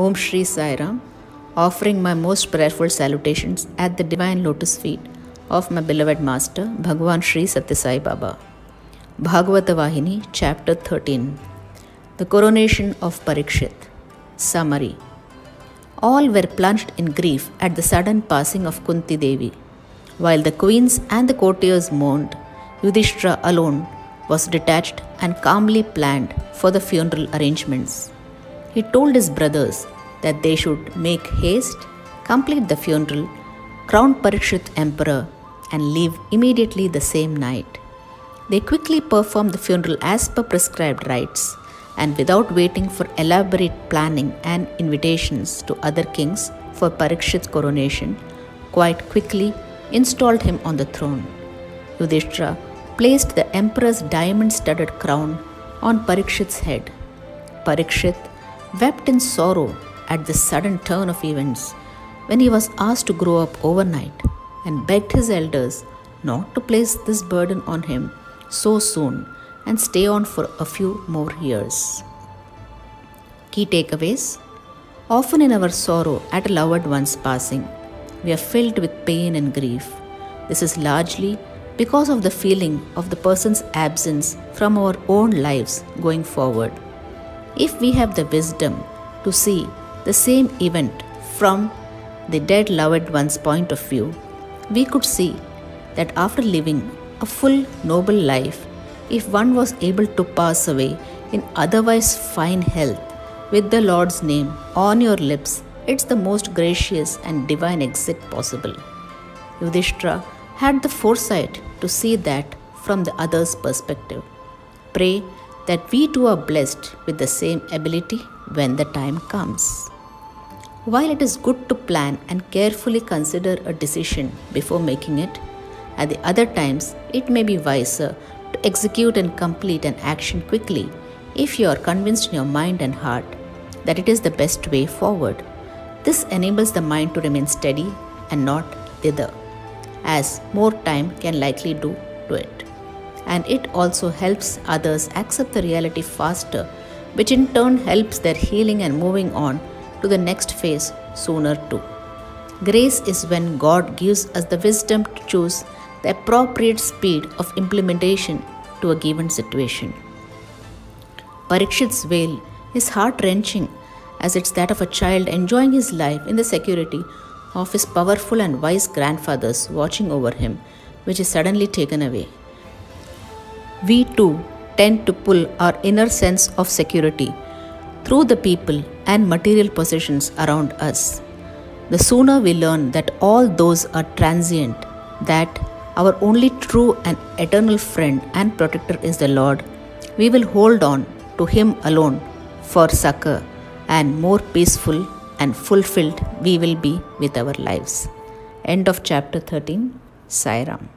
Om Shri Sai Ram, offering my most prayerful salutations at the divine lotus feet of my beloved Master, Bhagavan Shri Satya Sai Baba. Bhagavata Vahini, Chapter 13. The Coronation of Parikshit. Summary. All were plunged in grief at the sudden passing of Kunti Devi. While the queens and the courtiers mourned, Yudhishthira alone was detached and calmly planned for the funeral arrangements. He told his brothers that they should make haste, complete the funeral, crown Parikshit emperor, and leave immediately the same night. They quickly performed the funeral as per prescribed rites, and without waiting for elaborate planning and invitations to other kings for Parikshit's coronation, quite quickly installed him on the throne. Yudhishthira placed the emperor's diamond-studded crown on Parikshit's head. Parikshit wept in sorrow at this sudden turn of events when he was asked to grow up overnight, and begged his elders not to place this burden on him so soon and stay on for a few more years. Key takeaways. Often in our sorrow at a loved one's passing, we are filled with pain and grief. This is largely because of the feeling of the person's absence from our own lives going forward. If we have the wisdom to see the same event from the dead loved one's point of view, we could see that after living a full, noble life, if one was able to pass away in otherwise fine health with the Lord's name on your lips, it's the most gracious and divine exit possible. Yudhishthira had the foresight to see that from the other's perspective. Pray that we too are blessed with the same ability when the time comes. While it is good to plan and carefully consider a decision before making it, at the other times it may be wiser to execute and complete an action quickly if you are convinced in your mind and heart that it is the best way forward. This enables the mind to remain steady and not thither, as more time can likely do to it. And it also helps others accept the reality faster, which in turn helps their healing and moving on to the next phase sooner too. Grace is when God gives us the wisdom to choose the appropriate speed of implementation to a given situation. Parikshit's wail is heart-wrenching, as it's that of a child enjoying his life in the security of his powerful and wise grandfathers watching over him, which is suddenly taken away. We too tend to pull our inner sense of security through the people and material possessions around us. The sooner we learn that all those are transient, that our only true and eternal friend and protector is the Lord, we will hold on to Him alone for succor, and more peaceful and fulfilled we will be with our lives. End of chapter 13. Sai Ram.